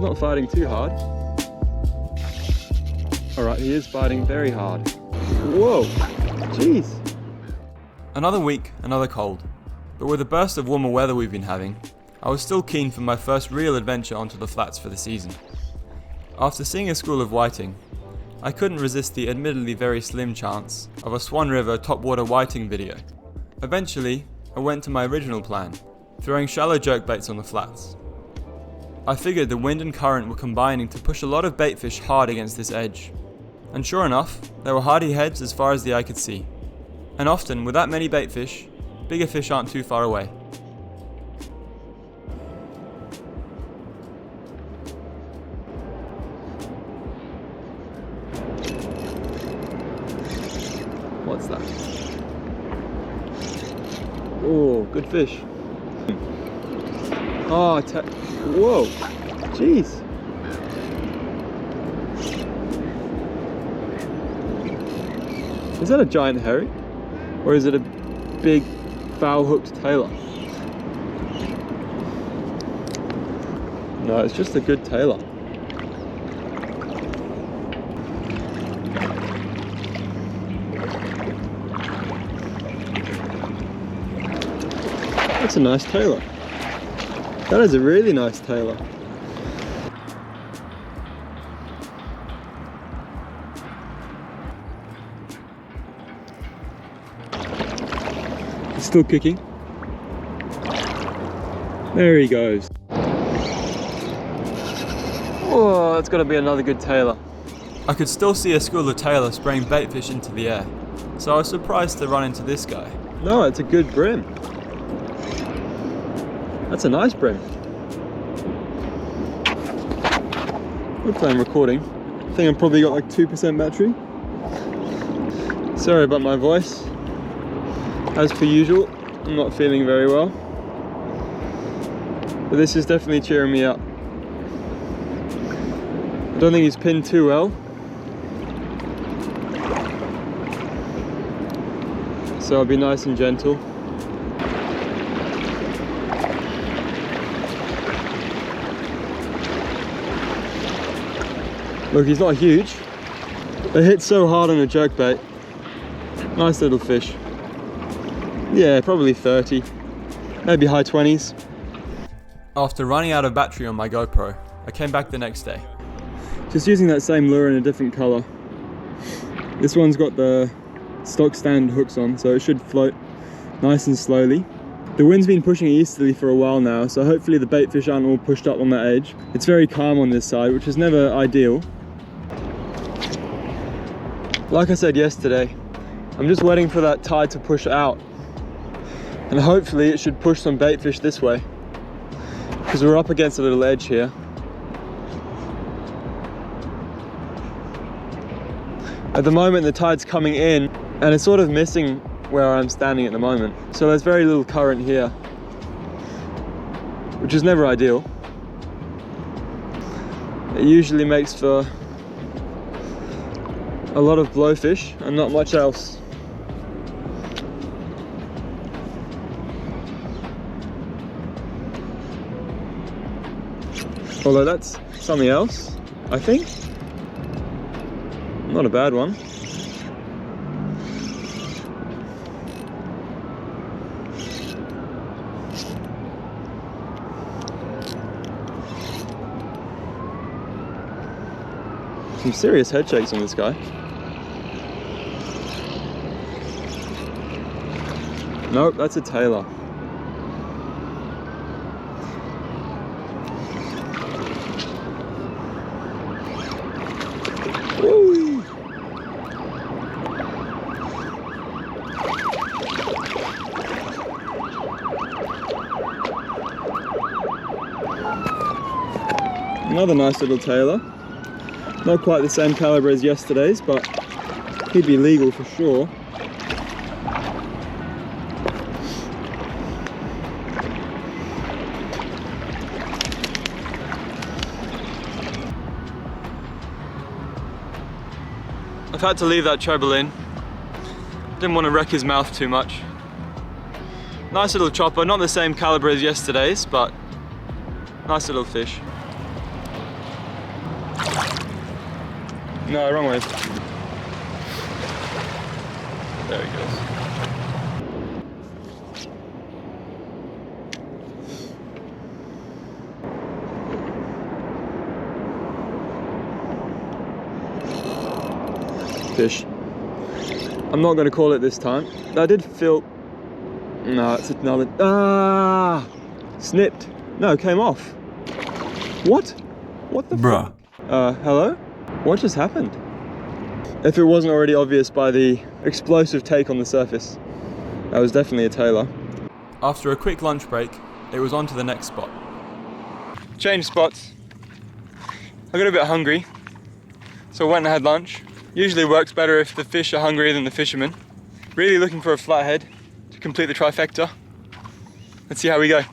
not fighting too hard. Alright, he is fighting very hard. Whoa, jeez. Another week, another cold. But with the burst of warmer weather we've been having, I was still keen for my first real adventure onto the flats for the season. After seeing a school of whiting, I couldn't resist the admittedly very slim chance of a Swan River topwater whiting video. Eventually, I went to my original plan, throwing shallow jerkbaits on the flats. I figured the wind and current were combining to push a lot of baitfish hard against this edge. And sure enough, there were hardy heads as far as the eye could see. And often, with that many baitfish, bigger fish aren't too far away. What's that? Oh, good fish. Oh, whoa, jeez. Is that a giant herring? Or is it a big foul-hooked tailor? No, it's just a good tailor. That's a nice tailor. That is a really nice tailor. He's still kicking. There he goes. Oh, that's got to be another good tailor. I could still see a school of tailor spraying baitfish into the air, so I was surprised to run into this guy. No, it's a good brim. That's a nice brim. Hopefully I'm recording. I think I've probably got like 2% battery. Sorry about my voice. As per usual, I'm not feeling very well. But this is definitely cheering me up. I don't think he's pinned too well. So I'll be nice and gentle. Look, he's not huge. They hit so hard on a jerkbait. Nice little fish. Yeah, probably 30, maybe high 20s. After running out of battery on my GoPro, I came back the next day. Just using that same lure in a different colour. This one's got the stock stand hooks on, so it should float nice and slowly. The wind's been pushing easterly for a while now, so hopefully the baitfish aren't all pushed up on that edge. It's very calm on this side, which is never ideal. Like I said yesterday, I'm just waiting for that tide to push out. And hopefully it should push some baitfish this way, because we're up against a little edge here. At the moment the tide's coming in and it's sort of missing where I'm standing at the moment. So there's very little current here, which is never ideal. It usually makes for a lot of blowfish and not much else. Although that's something else, I think. Not a bad one. Some serious head shakes on this guy. Nope, that's a tailor. Woo! Another nice little tailor. Not quite the same caliber as yesterday's, but he'd be legal for sure. I've had to leave that treble in. Didn't want to wreck his mouth too much. Nice little chopper, not the same caliber as yesterday's, but nice little fish. No, wrong way. There he goes. Fish. I'm not going to call it this time. I did feel... No, it's another... Ah! Snipped. No, came off. What? What the Bruh. Hello? What just happened? If it wasn't already obvious by the explosive take on the surface, that was definitely a tailor. After a quick lunch break, it was on to the next spot. Changed spots. I got a bit hungry, so I went and had lunch. Usually works better if the fish are hungrier than the fishermen. Really looking for a flathead to complete the trifecta. Let's see how we go.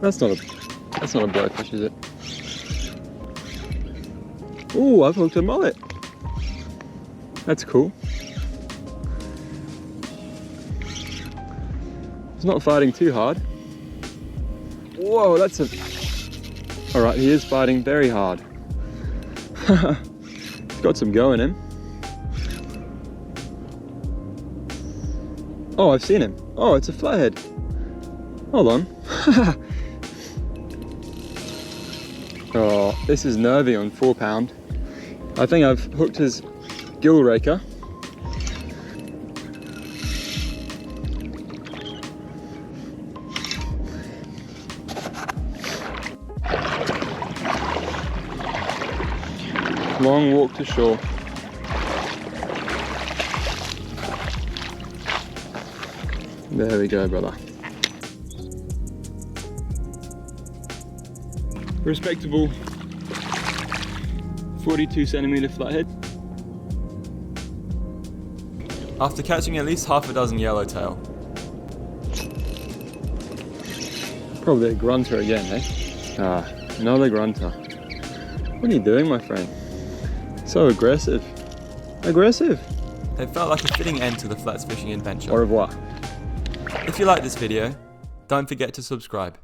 That's not a blowfish, is it? Ooh, I've hooked a mullet. That's cool. It's not fighting too hard. Whoa, that's a... Alright, he is fighting very hard. He's got some go in him. Oh, I've seen him. Oh, it's a flathead. Hold on. Oh, this is nervy on 4 pound. I think I've hooked his gill raker. Long walk to shore. There we go, brother. Respectable 42 centimeter flathead. After catching at least half a dozen yellowtail. Probably a grunter again, eh? Ah, another grunter. What are you doing, my friend? So aggressive. Aggressive! It felt like a fitting end to the flats fishing adventure. Au revoir. If you like this video, don't forget to subscribe.